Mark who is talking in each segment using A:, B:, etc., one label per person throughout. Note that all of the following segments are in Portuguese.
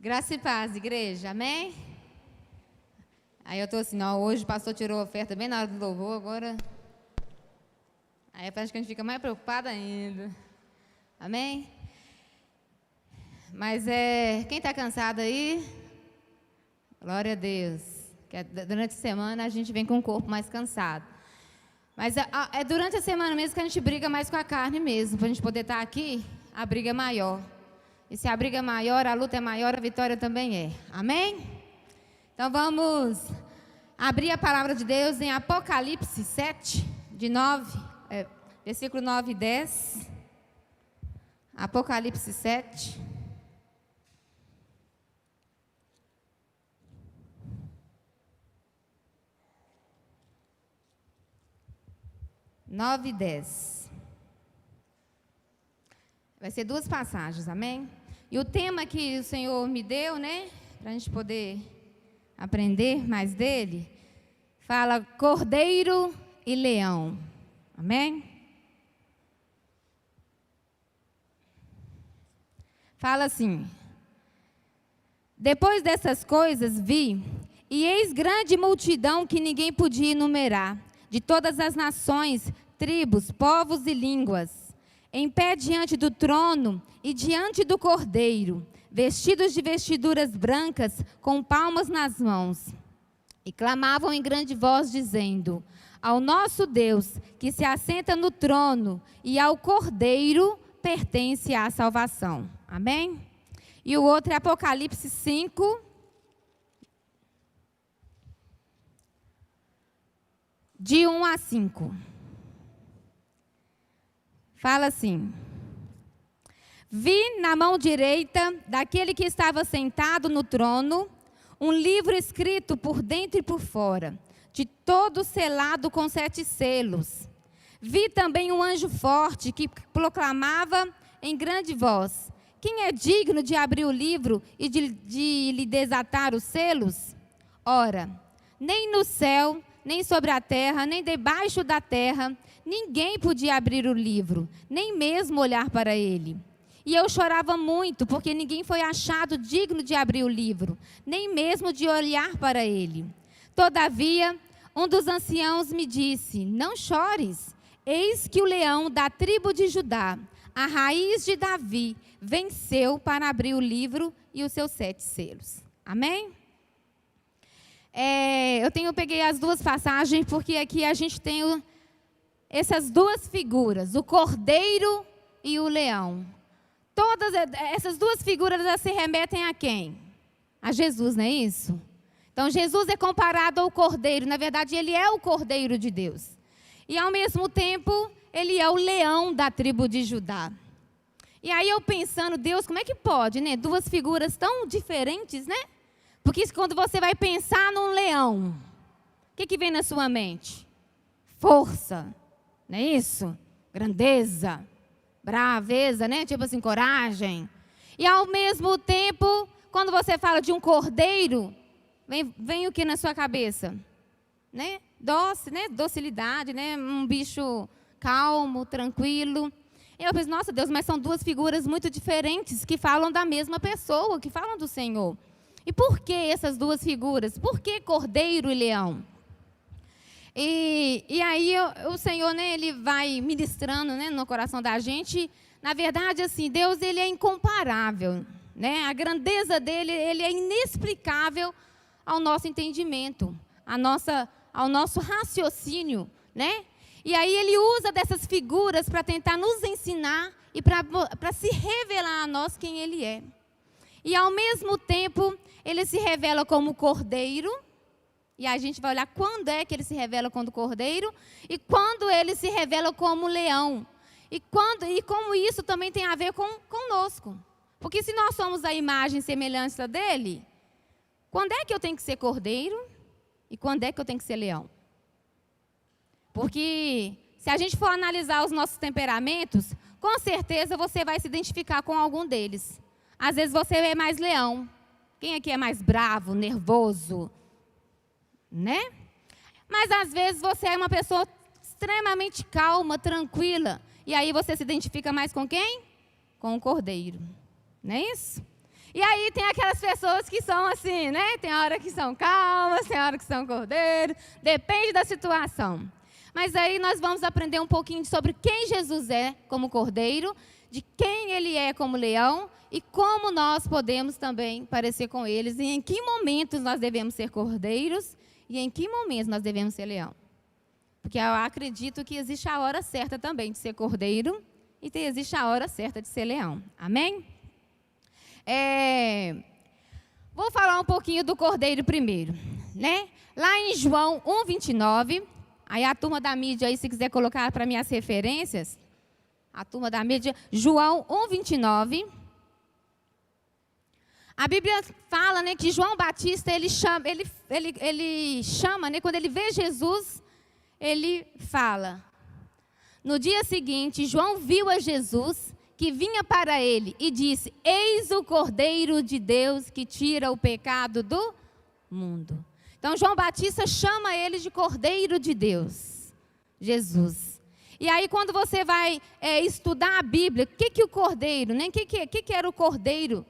A: Graça e paz, igreja, amém? Aí eu estou assim, não, hoje o pastor tirou a oferta bem na hora do louvor, agora... Aí parece que a gente fica mais preocupada ainda, amém? Mas quem está cansado aí, glória a Deus, que durante a semana a gente vem com o corpo mais cansado. Mas é durante a semana mesmo que a gente briga mais com a carne mesmo, para a gente poder estar aqui, a briga é maior. E se a briga é maior, a luta é maior, a vitória também é. Amém? Então vamos abrir a palavra de Deus em Apocalipse 7, versículo 9 e 10. Apocalipse 7. Nove e 10. Vai ser duas passagens, amém? E o tema que o Senhor me deu, né, para a gente poder aprender mais dele, fala Cordeiro e Leão, amém? Fala assim: depois dessas coisas vi, e eis grande multidão que ninguém podia enumerar, de todas as nações, tribos, povos e línguas, em pé diante do trono e diante do Cordeiro, vestidos de vestiduras brancas, com palmas nas mãos. E clamavam em grande voz, dizendo: ao nosso Deus, que se assenta no trono, e ao Cordeiro pertence a salvação. Amém? E o outro é Apocalipse 5, de 1 a 5. Fala assim: vi na mão direita daquele que estava sentado no trono um livro escrito por dentro e por fora, de todo selado com 7 selos. Vi também um anjo forte que proclamava em grande voz: quem é digno de abrir o livro e de lhe desatar os selos? Ora, nem no céu, nem sobre a terra, nem debaixo da terra, ninguém podia abrir o livro, nem mesmo olhar para ele. E eu chorava muito, porque ninguém foi achado digno de abrir o livro, nem mesmo de olhar para ele. Todavia, um dos anciãos me disse: não chores, eis que o leão da tribo de Judá, a raiz de Davi, venceu para abrir o livro e os seus 7 selos. Amém? Eu peguei as duas passagens, porque aqui a gente tem essas duas figuras, o cordeiro e o leão. Todas essas duas figuras, elas se remetem a quem? A Jesus, não é isso? Então, Jesus é comparado ao cordeiro. Na verdade, ele é o cordeiro de Deus. E, ao mesmo tempo, ele é o leão da tribo de Judá. E aí, eu pensando, Deus, como é que pode, né? Duas figuras tão diferentes, né? Porque quando você vai pensar num leão, o que vem na sua mente? Força, não é isso? Grandeza, braveza, né? Tipo assim, coragem. E ao mesmo tempo, quando você fala de um cordeiro, vem o que na sua cabeça? Né? Doce, né? Docilidade, né? Um bicho calmo, tranquilo. E eu penso, nossa Deus, mas são duas figuras muito diferentes que falam da mesma pessoa, que falam do Senhor. E por que essas duas figuras? Por que cordeiro e leão? E aí o Senhor, né, ele vai ministrando, né, no coração da gente. Na verdade, assim, Deus, ele é incomparável, né? A grandeza dele, ele é inexplicável ao nosso entendimento, ao nosso raciocínio, né? E aí ele usa dessas figuras para tentar nos ensinar e para se revelar a nós quem ele é. E ao mesmo tempo, ele se revela como cordeiro. E a gente vai olhar quando é que ele se revela como cordeiro e quando ele se revela como leão. E como isso também tem a ver conosco. Porque se nós somos a imagem e semelhança dele, quando é que eu tenho que ser cordeiro e quando é que eu tenho que ser leão? Porque se a gente for analisar os nossos temperamentos, com certeza você vai se identificar com algum deles. Às vezes você é mais leão. Quem aqui é mais bravo, nervoso? Né? Mas às vezes você é uma pessoa extremamente calma, tranquila. E aí você se identifica mais com quem? Com o cordeiro. Não é isso? E aí tem aquelas pessoas que são assim, né? Tem hora que são calmas, tem hora que são cordeiros, depende da situação. Mas aí nós vamos aprender um pouquinho sobre quem Jesus é como cordeiro, de quem ele é como leão e como nós podemos também parecer com eles e em que momentos nós devemos ser cordeiros e em que momentos nós devemos ser leão. Porque eu acredito que existe a hora certa também de ser cordeiro e existe a hora certa de ser leão. Amém? Vou falar um pouquinho do cordeiro primeiro, né? Lá em João 1:29, aí a turma da mídia aí, se quiser colocar para mim as referências, a turma da mídia, João 1:29. A Bíblia fala, né, que João Batista, ele chama, né, quando ele vê Jesus, ele fala. No dia seguinte, João viu a Jesus que vinha para ele e disse: eis o Cordeiro de Deus que tira o pecado do mundo. Então, João Batista chama ele de Cordeiro de Deus, Jesus. E aí, quando você vai estudar a Bíblia, o que o cordeiro, né? O que era o cordeiro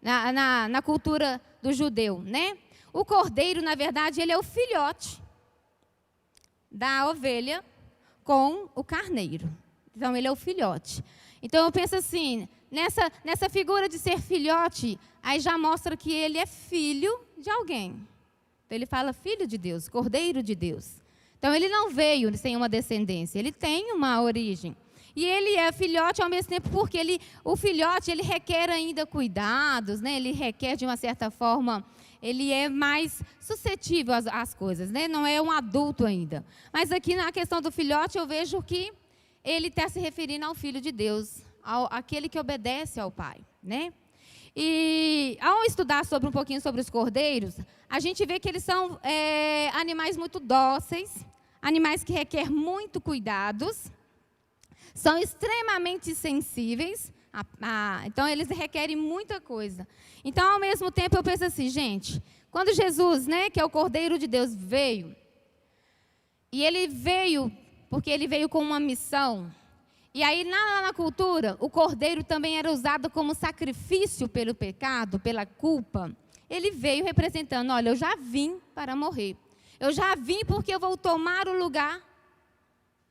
A: na cultura do judeu, né? O cordeiro, na verdade, ele é o filhote da ovelha com o carneiro. Então, ele é o filhote. Então, eu penso assim, nessa figura de ser filhote, aí já mostra que ele é filho de alguém. Então, ele fala filho de Deus, cordeiro de Deus. Então, ele não veio sem uma descendência, ele tem uma origem. E ele é filhote ao mesmo tempo porque o filhote ele requer ainda cuidados, né? Ele requer, de uma certa forma, ele é mais suscetível às coisas, né? Não é um adulto ainda. Mas aqui na questão do filhote, eu vejo que ele está se referindo ao Filho de Deus, aquele que obedece ao Pai, né? E ao estudar um pouquinho sobre os cordeiros, a gente vê que eles são animais muito dóceis, animais que requerem muito cuidados, são extremamente sensíveis, então eles requerem muita coisa. Então, ao mesmo tempo, eu penso assim, gente, quando Jesus, né, que é o Cordeiro de Deus, veio, e ele veio porque ele veio com uma missão. E aí, na cultura, o cordeiro também era usado como sacrifício pelo pecado, pela culpa. Ele veio representando, olha, eu já vim para morrer. Eu já vim porque eu vou tomar o lugar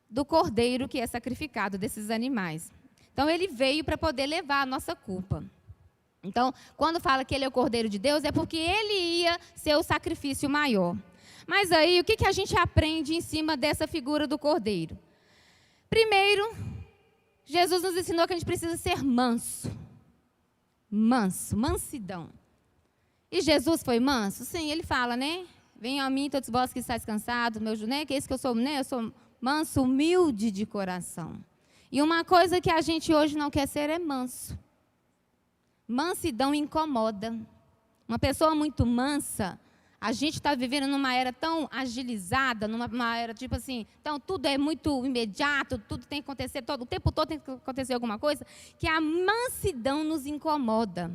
A: do cordeiro que é sacrificado, desses animais. Então, ele veio para poder levar a nossa culpa. Então, quando fala que ele é o Cordeiro de Deus, é porque ele ia ser o sacrifício maior. Mas aí, o que a gente aprende em cima dessa figura do cordeiro? Primeiro, Jesus nos ensinou que a gente precisa ser manso. Mansidão. E Jesus foi manso? Sim, ele fala, né? Venham a mim todos vós que estáis cansados, né? Que é isso que eu sou, né? Eu sou manso, humilde de coração. E uma coisa que a gente hoje não quer ser é manso. Mansidão incomoda. Uma pessoa muito mansa, a gente está vivendo numa era tão agilizada, numa era tipo assim, então tudo é muito imediato, tudo tem que acontecer, o tempo todo tem que acontecer alguma coisa, que a mansidão nos incomoda.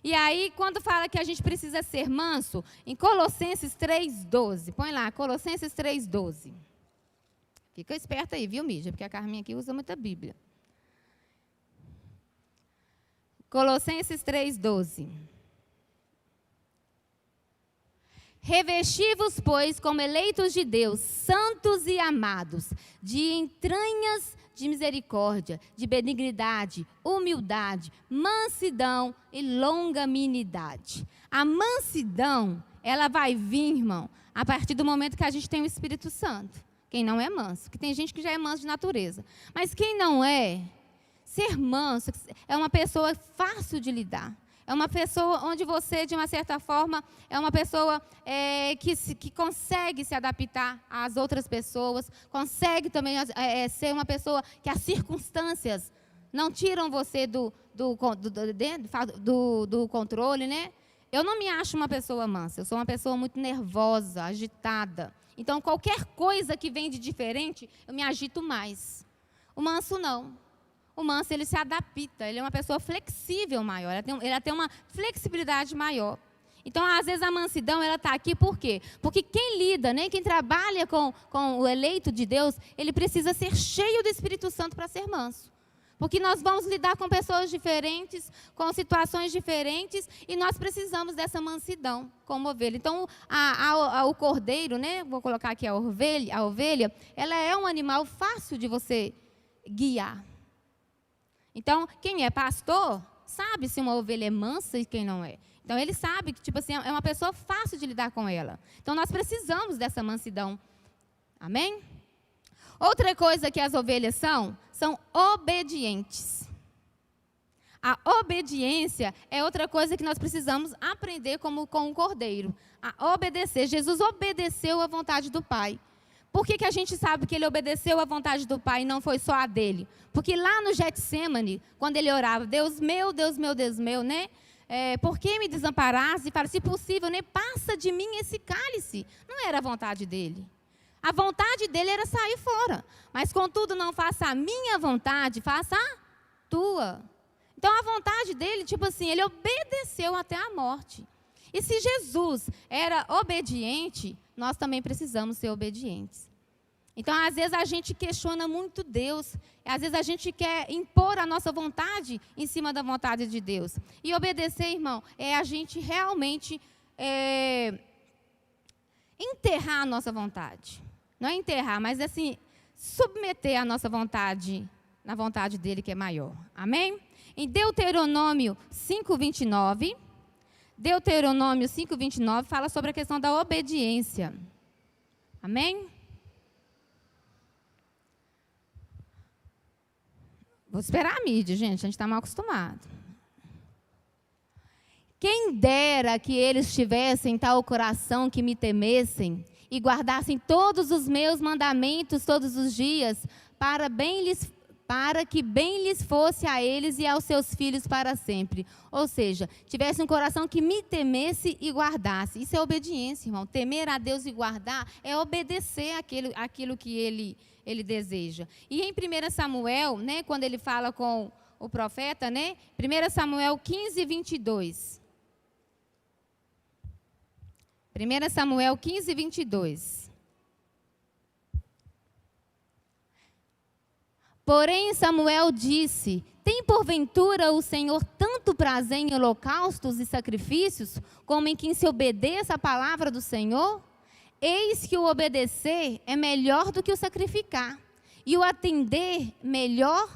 A: E aí, quando fala que a gente precisa ser manso, em Colossenses 3:12, põe lá, Colossenses 3:12. Fica esperta aí, viu, Mídia? Porque a Carminha aqui usa muita Bíblia. Colossenses 3:12. Revesti-vos, pois, como eleitos de Deus, santos e amados, de entranhas de misericórdia, de benignidade, humildade, mansidão e longanimidade. A mansidão, ela vai vir, irmão, a partir do momento que a gente tem o Espírito Santo. Quem não é manso, porque tem gente que já é manso de natureza. Mas quem não é, ser manso é uma pessoa fácil de lidar. É uma pessoa onde você, de uma certa forma, é uma pessoa que consegue se adaptar às outras pessoas, consegue também ser uma pessoa que as circunstâncias não tiram você do controle, né? Eu não me acho uma pessoa mansa, eu sou uma pessoa muito nervosa, agitada. Então, qualquer coisa que vem de diferente, eu me agito mais. O manso não. O manso, ele se adapta, ele é uma pessoa flexível maior, ela tem uma flexibilidade maior. Então, às vezes, a mansidão, ela está aqui por quê? Porque quem lida, né, quem trabalha com o eleito de Deus, ele precisa ser cheio do Espírito Santo para ser manso. Porque nós vamos lidar com pessoas diferentes, com situações diferentes, e nós precisamos dessa mansidão como ovelha. Então, o cordeiro, né, vou colocar aqui a ovelha, ela é um animal fácil de você guiar. Então, quem é pastor sabe se uma ovelha é mansa e quem não é. Então, ele sabe que, tipo assim, é uma pessoa fácil de lidar com ela. Então, nós precisamos dessa mansidão. Amém? Outra coisa que as ovelhas são obedientes. A obediência é outra coisa que nós precisamos aprender com o cordeiro. A obedecer. Jesus obedeceu à vontade do Pai. Por que a gente sabe que ele obedeceu à vontade do Pai e não foi só a dele? Porque lá no Getsêmani, quando ele orava, Deus meu, Deus meu, Deus meu, né? Por que me desamparaste? E fala, se possível, né? Passa de mim esse cálice. Não era a vontade dele. A vontade dele era sair fora. Mas, contudo, não faça a minha vontade, faça a tua. Então, a vontade dele, tipo assim, ele obedeceu até a morte. E se Jesus era obediente, nós também precisamos ser obedientes. Então, às vezes, a gente questiona muito Deus. Às vezes, a gente quer impor a nossa vontade em cima da vontade de Deus. E obedecer, irmão, é a gente realmente enterrar a nossa vontade. Não é enterrar, mas assim, submeter a nossa vontade na vontade dele que é maior. Amém? Em Deuteronômio 5:29, Deuteronômio 5:29 fala sobre a questão da obediência. Amém? Vou esperar a mídia, gente, a gente está mal acostumado. Quem dera que eles tivessem tal coração que me temessem e guardassem todos os meus mandamentos todos os dias, para que bem lhes fosse a eles e aos seus filhos para sempre. Ou seja, tivesse um coração que me temesse e guardasse. Isso é obediência, irmão. Temer a Deus e guardar é obedecer aquilo que ele deseja. E em 1 Samuel, né, quando ele fala com o profeta, né, 1 Samuel 15:22. 1 Samuel 15:22. Porém, Samuel disse: tem porventura o Senhor tanto prazer em holocaustos e sacrifícios, como em que se obedeça a palavra do Senhor? Eis que o obedecer é melhor do que o sacrificar, e o atender melhor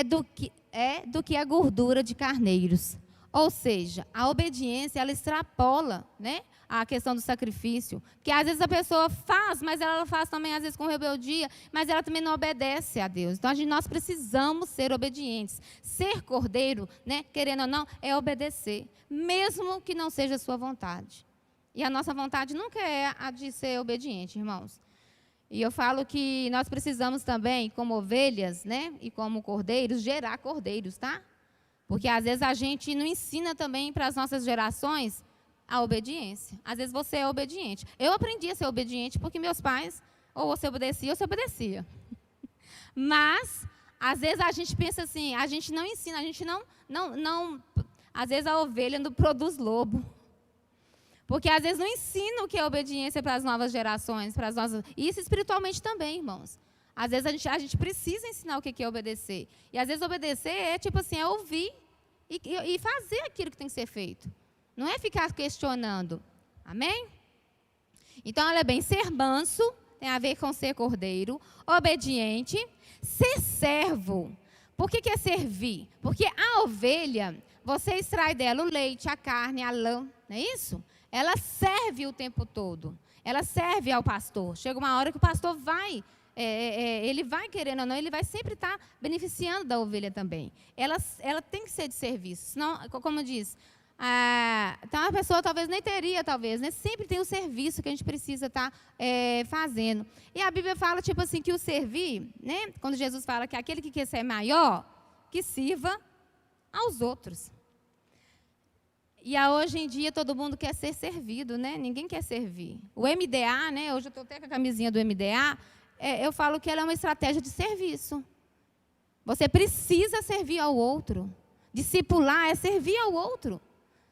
A: do que a gordura de carneiros. Ou seja, a obediência, ela extrapola, né, a questão do sacrifício. Porque às vezes a pessoa faz, mas ela faz também às vezes com rebeldia, mas ela também não obedece a Deus. Então nós precisamos ser obedientes. Ser cordeiro, né, querendo ou não, é obedecer, mesmo que não seja a sua vontade. E a nossa vontade nunca é a de ser obediente, irmãos. E eu falo que nós precisamos também, como ovelhas, né, e como cordeiros, gerar cordeiros, tá? Porque às vezes a gente não ensina também para as nossas gerações a obediência. Às vezes você é obediente. Eu aprendi a ser obediente porque meus pais, ou você obedecia, ou você obedecia. Mas, às vezes a gente pensa assim, a gente não ensina, a gente não às vezes a ovelha não produz lobo. Porque às vezes não ensina o que é obediência para as novas gerações, para as nossas... E isso espiritualmente também, irmãos. Às vezes a gente precisa ensinar o que é obedecer. E às vezes obedecer é tipo assim, é ouvir e fazer aquilo que tem que ser feito. Não é ficar questionando. Amém? Então, olha bem, ser manso tem a ver com ser cordeiro, obediente, ser servo. Por que é servir? Porque a ovelha, você extrai dela o leite, a carne, a lã, não é isso? Ela serve o tempo todo. Ela serve ao pastor. Chega uma hora que o pastor vai... ele vai querendo ou não, ele vai sempre estar beneficiando da ovelha também. Ela tem que ser de serviço. Senão, como diz, então a pessoa talvez nem teria, né? Sempre tem o serviço que a gente precisa estar fazendo. E a Bíblia fala, tipo assim, que o servir, né? Quando Jesus fala que aquele que quer ser maior, que sirva aos outros. E hoje em dia todo mundo quer ser servido, né? Ninguém quer servir. O MDA, né? Hoje eu estou até com a camisinha do MDA. Eu falo que ela é uma estratégia de serviço. Você precisa servir ao outro. Discipular é servir ao outro.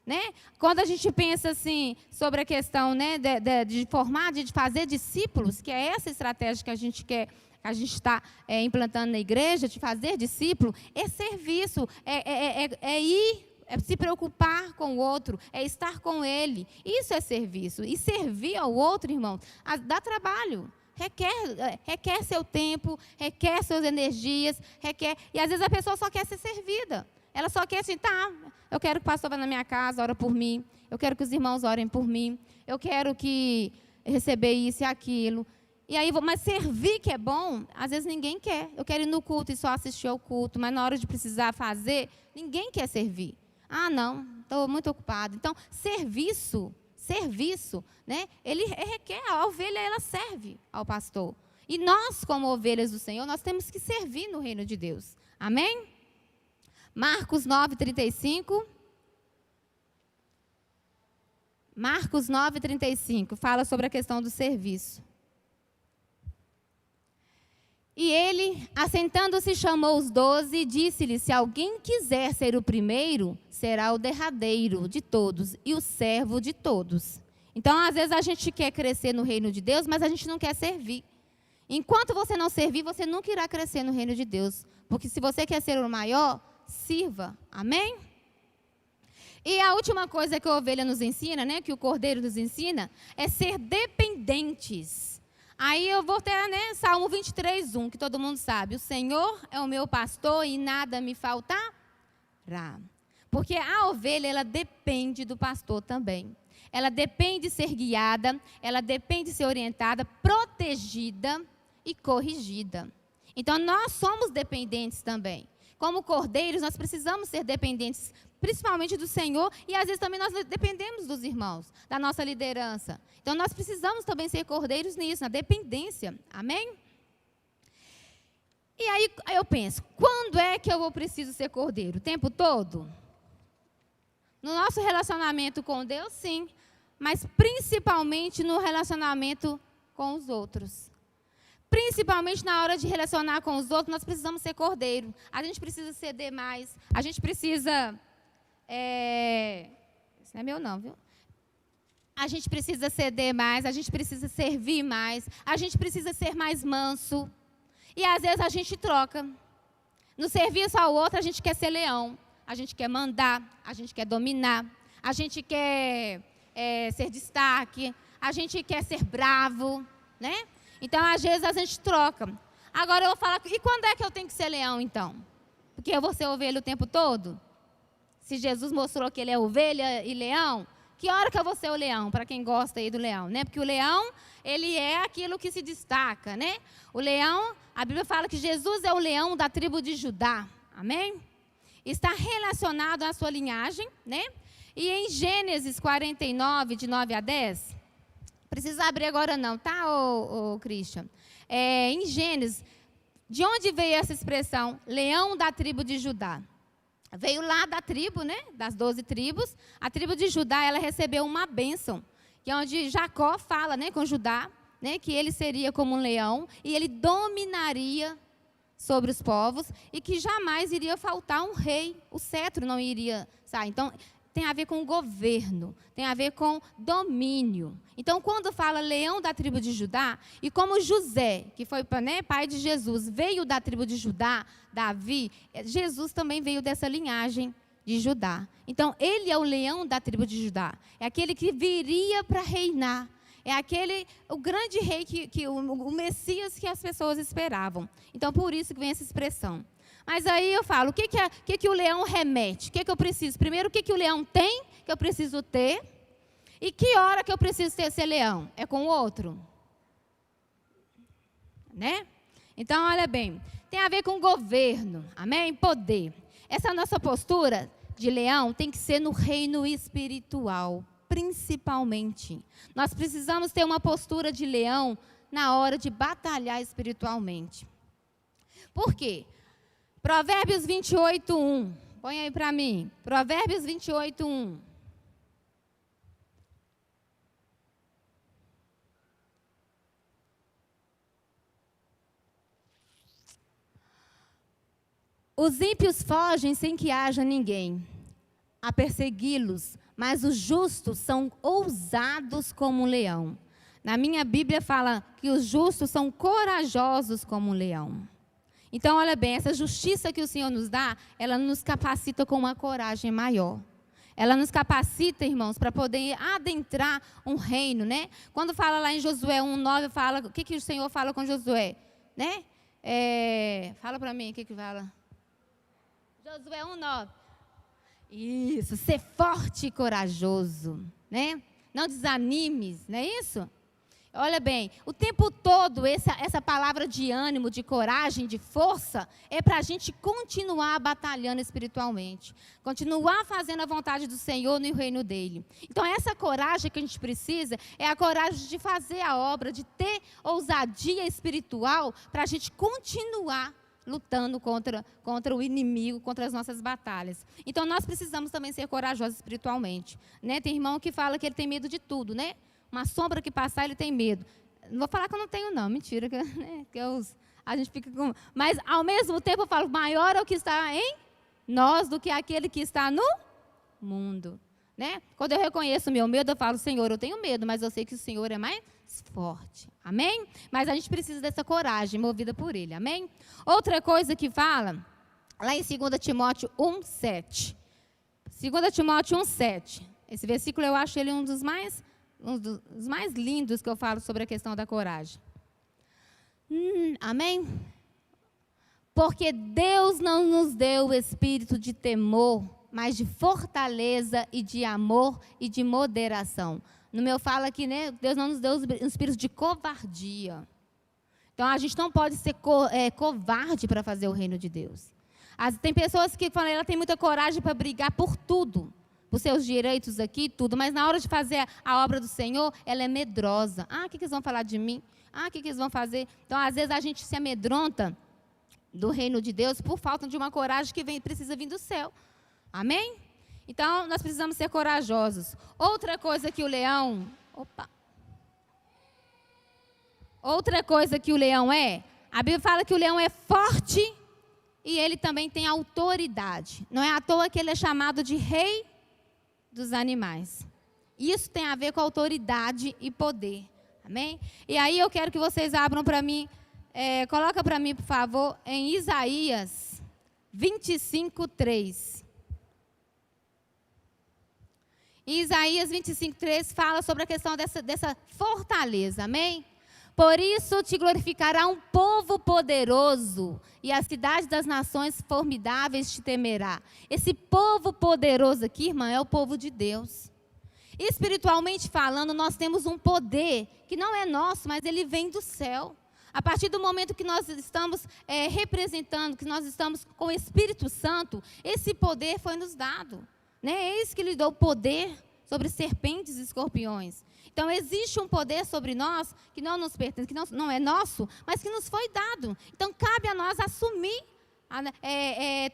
A: Né? Quando a gente pensa assim, sobre a questão, né, de formar, de fazer discípulos, que é essa estratégia que a gente quer que a gente está implantando na igreja, de fazer discípulo, é serviço, é ir, é se preocupar com o outro, é estar com ele. Isso é serviço. E servir ao outro, irmão, dá trabalho. Requer seu tempo, requer suas energias, e às vezes a pessoa só quer ser servida. Ela só quer assim, tá, eu quero que o pastor vá na minha casa, ora por mim, eu quero que os irmãos orem por mim, eu quero que receber isso e aquilo. E aí, mas servir que é bom, às vezes ninguém quer. Eu quero ir no culto e só assistir ao culto, mas na hora de precisar fazer, ninguém quer servir. Ah, não, estou muito ocupado. Então, serviço, né? Ele requer, a ovelha, ela serve ao pastor. E nós, como ovelhas do Senhor, nós temos que servir no reino de Deus. Amém? Marcos 9:35. Marcos 9:35 fala sobre a questão do serviço. E ele, assentando-se, chamou os 12 e disse-lhes: se alguém quiser ser o primeiro, será o derradeiro de todos e o servo de todos. Então, às vezes, a gente quer crescer no reino de Deus, mas a gente não quer servir. Enquanto você não servir, você nunca irá crescer no reino de Deus. Porque se você quer ser o maior, sirva. Amém? E a última coisa que a ovelha nos ensina, né, que o cordeiro nos ensina, é ser dependentes. Aí eu vou ter, né, Salmo 23:1, que todo mundo sabe. O Senhor é o meu pastor e nada me faltará. Porque a ovelha, ela depende do pastor também. Ela depende de ser guiada, ela depende de ser orientada, protegida e corrigida. Então, nós somos dependentes também. Como cordeiros, nós precisamos ser dependentes, principalmente do Senhor, e às vezes também nós dependemos dos irmãos, da nossa liderança. Então, nós precisamos também ser cordeiros nisso, na dependência. Amém? E aí eu penso, quando é que eu preciso ser cordeiro? O tempo todo? No nosso relacionamento com Deus, sim, mas principalmente no relacionamento com os outros. Principalmente na hora de relacionar com os outros, nós precisamos ser cordeiro. A gente precisa ceder mais, a gente precisa... Isso não é meu não, viu? A gente precisa ceder mais, a gente precisa servir mais, a gente precisa ser mais manso. E às vezes a gente troca. No serviço ao outro, a gente quer ser leão. A gente quer mandar, a gente quer dominar, a gente quer ser destaque, a gente quer ser bravo, né? Então, às vezes, a gente troca. Agora, eu vou falar, e quando é que eu tenho que ser leão, então? Porque eu vou ser ovelha o tempo todo? Se Jesus mostrou que ele é ovelha e leão, que hora que eu vou ser o leão, para quem gosta aí do leão, né? Porque o leão, ele é aquilo que se destaca, né? O leão, a Bíblia fala que Jesus é o leão da tribo de Judá, amém? Está relacionado à sua linhagem, né? E em Gênesis 49, de 9 a 10, precisa abrir agora não, tá, ô Christian? Em Gênesis, de onde veio essa expressão, leão da tribo de Judá? Veio lá da tribo, né, das 12 tribos. A tribo de Judá, ela recebeu uma bênção, que é onde Jacó fala, né, com Judá, né, que ele seria como um leão e ele dominaria sobre os povos e que jamais iria faltar um rei, o cetro não iria sair. Então, tem a ver com governo, tem a ver com domínio. Então, quando fala leão da tribo de Judá, e como José, que foi, né, pai de Jesus, veio da tribo de Judá, Davi, Jesus também veio dessa linhagem de Judá. Então, ele é o leão da tribo de Judá. É aquele que viria para reinar. É o grande rei, o Messias que as pessoas esperavam. Então, por isso que vem essa expressão. Mas aí eu falo, o que o leão remete? O que eu preciso? Primeiro, o que o leão tem, que eu preciso ter? E que hora que eu preciso ser leão? É com o outro? Né? Então, olha bem, tem a ver com governo, amém? Poder. Essa nossa postura de leão tem que ser no reino espiritual, principalmente. Nós precisamos ter uma postura de leão na hora de batalhar espiritualmente. Por quê? Provérbios 28:1. Põe aí para mim. Provérbios 28:1. Os ímpios fogem sem que haja ninguém a persegui-los, mas os justos são ousados como um leão. Na minha Bíblia fala que os justos são corajosos como um leão. Então, olha bem, essa justiça que o Senhor nos dá, ela nos capacita com uma coragem maior. Ela nos capacita, irmãos, para poder adentrar um reino, né? Quando fala lá em Josué 1:9, fala, o que o Senhor fala com Josué? Né? Fala para mim, o que fala? Josué 1:9. Isso, ser forte e corajoso, né? Não desanimes, não é isso? Olha bem, o tempo todo essa palavra de ânimo, de coragem, de força, é para a gente continuar batalhando espiritualmente. Continuar fazendo a vontade do Senhor no reino dEle. Então, essa coragem que a gente precisa é a coragem de fazer a obra, de ter ousadia espiritual para a gente continuar lutando contra o inimigo, contra as nossas batalhas. Então, nós precisamos também ser corajosos espiritualmente. Né? Tem irmão que fala que ele tem medo de tudo, né? Uma sombra que passar, ele tem medo. Não vou falar que eu não tenho, não. Mentira. Né? A gente fica com... Mas, ao mesmo tempo, eu falo, maior é o que está em nós do que aquele que está no mundo. Né? Quando eu reconheço o meu medo, eu falo, Senhor, eu tenho medo, mas eu sei que o Senhor é mais forte. Amém? Mas a gente precisa dessa coragem, movida por Ele. Amém? Outra coisa que fala, lá em 2 Timóteo 1:7. 2 Timóteo 1:7. Esse versículo eu acho ele um dos mais lindos que eu falo sobre a questão da coragem. Amém? Porque Deus não nos deu o espírito de temor, mas de fortaleza e de amor e de moderação. No meu fala aqui, né? Deus não nos deu o espírito de covardia. Então, a gente não pode ser covarde para fazer o reino de Deus. Tem pessoas que falam, ela tem muita coragem para brigar por tudo. Por seus direitos aqui, tudo, mas na hora de fazer a obra do Senhor, ela é medrosa. O que eles vão falar de mim? O que eles vão fazer? Então, às vezes, a gente se amedronta do reino de Deus por falta de uma coragem que precisa vir do céu. Amém? Então, nós precisamos ser corajosos. Outra coisa que o leão... Outra coisa que o leão a Bíblia fala que o leão é forte e ele também tem autoridade. Não é à toa que ele é chamado de rei dos animais. Isso tem a ver com autoridade e poder. Amém? E aí eu quero que vocês abram para mim, coloca para mim, por favor, em Isaías 25:3. Isaías 25:3 fala sobre a questão dessa fortaleza. Amém? Por isso te glorificará um povo poderoso, e a cidade das nações formidáveis te temerá. Esse povo poderoso aqui, irmã, é o povo de Deus. Espiritualmente falando, nós temos um poder que não é nosso, mas ele vem do céu. A partir do momento que nós estamos representando, que nós estamos com o Espírito Santo, esse poder foi nos dado. Né? Eis que lhe dou poder sobre serpentes e escorpiões. Então, existe um poder sobre nós que não nos pertence, que não é nosso, mas que nos foi dado. Então, cabe a nós assumir,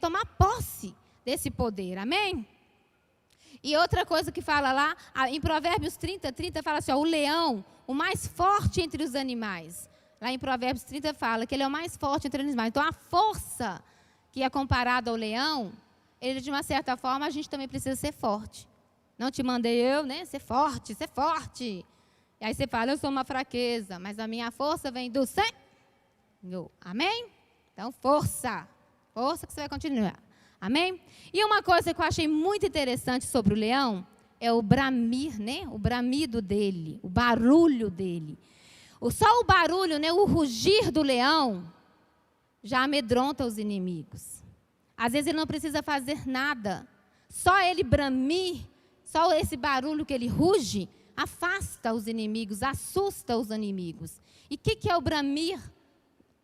A: tomar posse desse poder. Amém? E outra coisa que fala lá, em Provérbios 30 fala assim, o leão, o mais forte entre os animais. Lá em Provérbios 30 fala que ele é o mais forte entre os animais. Então, a força que é comparada ao leão, ele, de uma certa forma, a gente também precisa ser forte. Não te mandei eu, né? Ser forte, ser forte. E aí você fala, eu sou uma fraqueza, mas a minha força vem do Senhor. Amém? Então, força. Força que você vai continuar. Amém? E uma coisa que eu achei muito interessante sobre o leão é o bramir, né? O bramido dele, o barulho dele. Só o barulho, né? O rugir do leão já amedronta os inimigos. Às vezes ele não precisa fazer nada. Só ele bramir, só esse barulho que ele ruge, afasta os inimigos, assusta os inimigos. E o que é o bramir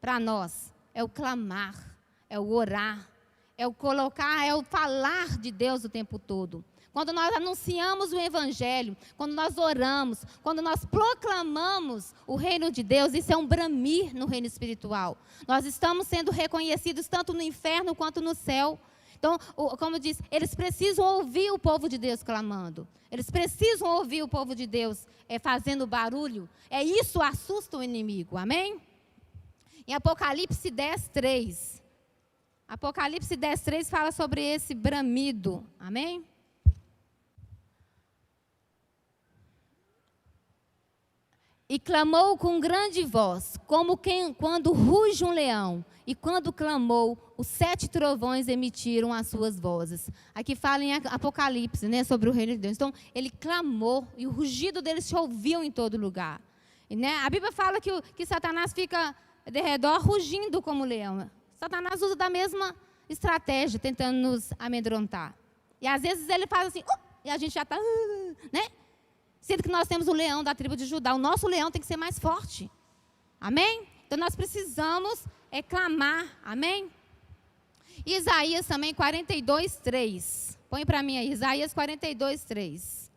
A: para nós? É o clamar, é o orar, é o colocar, é o falar de Deus o tempo todo. Quando nós anunciamos o Evangelho, quando nós oramos, quando nós proclamamos o reino de Deus, isso é um bramir no reino espiritual. Nós estamos sendo reconhecidos tanto no inferno quanto no céu. Então, como eu disse, eles precisam ouvir o povo de Deus clamando. Eles precisam ouvir o povo de Deus fazendo barulho. Isso assusta o inimigo, amém? Em Apocalipse 10:3. Apocalipse 10:3 fala sobre esse bramido, amém? E clamou com grande voz, como quando ruge um leão. E quando clamou, os 7 trovões emitiram as suas vozes. Aqui fala em Apocalipse, né, sobre o reino de Deus. Então, ele clamou e o rugido dele se ouviu em todo lugar. E, né, a Bíblia fala que Satanás fica de redor rugindo como leão. Satanás usa da mesma estratégia, tentando nos amedrontar. E às vezes ele faz assim, e a gente já está, né? Sendo que nós temos o leão da tribo de Judá. O nosso leão tem que ser mais forte. Amém? Então nós precisamos clamar. Amém? Isaías também 42:3. Põe para mim aí, Isaías 42:3.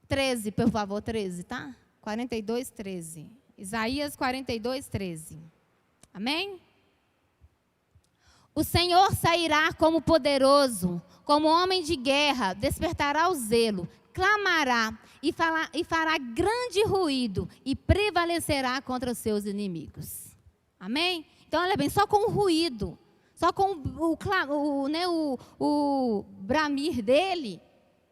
A: 13, por favor, 13, tá? 42:13. Isaías 42:13. Amém? O Senhor sairá como poderoso, como homem de guerra, despertará o zelo, clamará e fará grande ruído e prevalecerá contra os seus inimigos. Amém? Então, olha bem, só com o ruído, só com o bramir dele,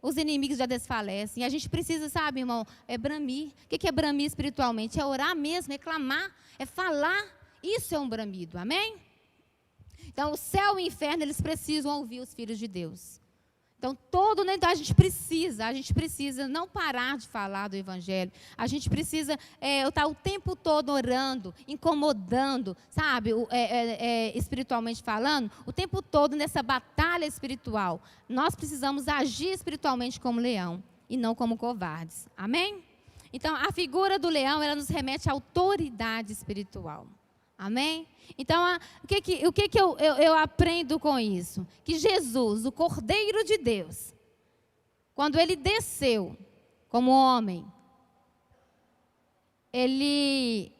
A: os inimigos já desfalecem. E a gente precisa, sabe, irmão, bramir. O que é bramir espiritualmente? É orar mesmo, é clamar, é falar. Isso é um bramido, amém? Então, o céu e o inferno, eles precisam ouvir os filhos de Deus. Então, a gente precisa não parar de falar do Evangelho. A gente precisa estar o tempo todo orando, incomodando, sabe, espiritualmente falando, o tempo todo nessa batalha espiritual. Nós precisamos agir espiritualmente como leão e não como covardes. Amém? Então, a figura do leão, ela nos remete à autoridade espiritual. Amém? Então, o que eu aprendo com isso? Que Jesus, o Cordeiro de Deus, quando ele desceu como homem, ele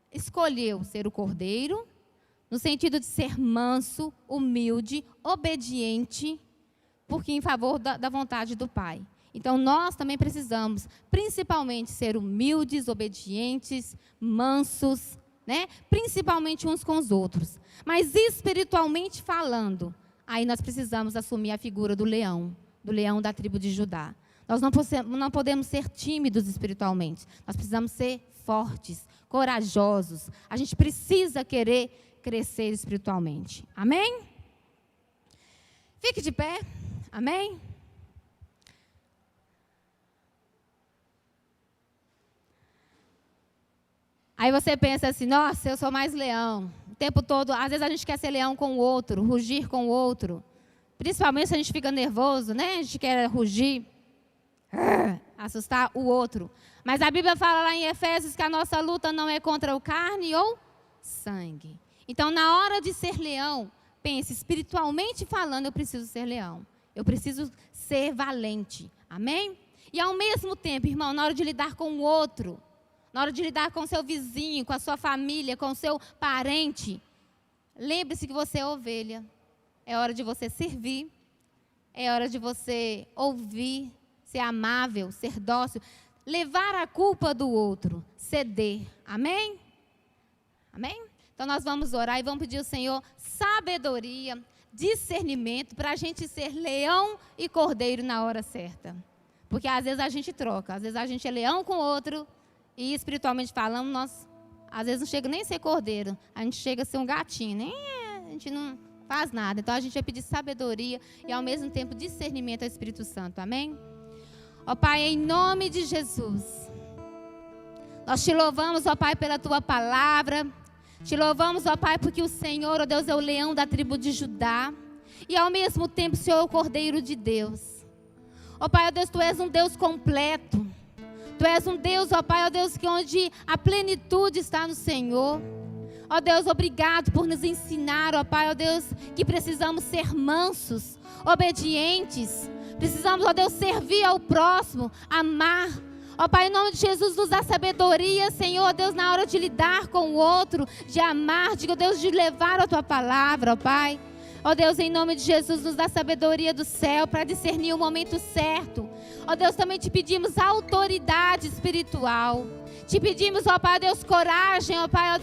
A: escolheu ser o Cordeiro, no sentido de ser manso, humilde, obediente, porque em favor da vontade do Pai. Então, nós também precisamos, principalmente, ser humildes, obedientes, mansos, né? Principalmente uns com os outros. Mas espiritualmente falando, aí nós precisamos assumir a figura do leão da tribo de Judá. Nós não podemos ser tímidos espiritualmente. Nós precisamos ser fortes, corajosos. A gente precisa querer crescer espiritualmente. Amém? Fique de pé. Amém? Aí você pensa assim, nossa, eu sou mais leão. O tempo todo, às vezes a gente quer ser leão com o outro, rugir com o outro. Principalmente se a gente fica nervoso, né? A gente quer rugir, assustar o outro. Mas a Bíblia fala lá em Efésios que a nossa luta não é contra o carne ou sangue. Então, na hora de ser leão, pense, espiritualmente falando, eu preciso ser leão. Eu preciso ser valente. Amém? E ao mesmo tempo, irmão, na hora de lidar com o outro, na hora de lidar com o seu vizinho, com a sua família, com o seu parente, lembre-se que você é ovelha. É hora de você servir. É hora de você ouvir, ser amável, ser dócil. Levar a culpa do outro, ceder. Amém? Amém? Então nós vamos orar e vamos pedir ao Senhor sabedoria, discernimento, para a gente ser leão e cordeiro na hora certa. Porque às vezes a gente troca, às vezes a gente é leão com o outro, e espiritualmente falando, nós às vezes não chega nem a ser cordeiro, a gente chega a ser um gatinho, a gente não faz nada. Então a gente vai pedir sabedoria e ao mesmo tempo discernimento ao Espírito Santo, amém? Ó Pai, em nome de Jesus, nós te louvamos, ó Pai, pela tua palavra, te louvamos, ó Pai, porque o Senhor, ó Deus, é o leão da tribo de Judá, e ao mesmo tempo o Senhor é o Cordeiro de Deus. Ó Pai, ó Deus, tu és um Deus completo. Tu és um Deus, ó Pai, ó Deus, que onde a plenitude está no Senhor. Ó Deus, obrigado por nos ensinar, ó Pai, ó Deus, que precisamos ser mansos, obedientes. Precisamos, ó Deus, servir ao próximo, amar. Ó Pai, em nome de Jesus, nos dá sabedoria, Senhor, ó Deus, na hora de lidar com o outro, de amar, de, ó Deus, de levar a Tua palavra, ó Pai. Ó Deus, em nome de Jesus, nos dá sabedoria do céu para discernir o momento certo. Ó Deus, também te pedimos autoridade espiritual. Te pedimos, ó Pai, ó Deus, coragem, ó Pai, ó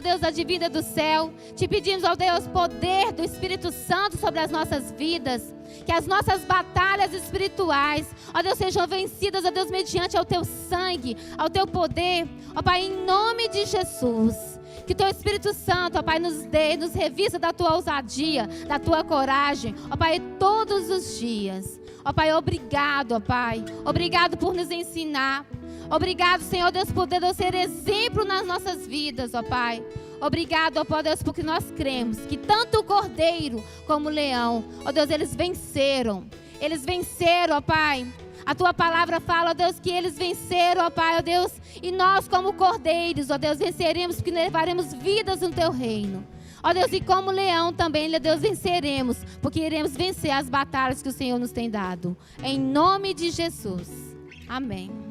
A: Deus da divina do céu. Te pedimos, ó Deus, poder do Espírito Santo sobre as nossas vidas. Que as nossas batalhas espirituais, ó Deus, sejam vencidas, ó Deus, mediante ao teu sangue, ao teu poder. Ó Pai, em nome de Jesus. Que teu Espírito Santo, ó Pai, nos revista da tua ousadia, da tua coragem, ó Pai, todos os dias. Ó Pai, obrigado, ó Pai. Obrigado por nos ensinar. Obrigado, Senhor Deus, por Deus ser exemplo nas nossas vidas, ó Pai. Obrigado, ó Deus, porque nós cremos que tanto o cordeiro como o leão, ó Deus, eles venceram. Eles venceram, ó Pai. A tua palavra fala, ó Deus, que eles venceram, ó Pai, ó Deus. E nós, como cordeiros, ó Deus, venceremos, porque levaremos vidas no teu reino. Ó Deus, e como leão também, ó Deus, venceremos, porque iremos vencer as batalhas que o Senhor nos tem dado. Em nome de Jesus. Amém.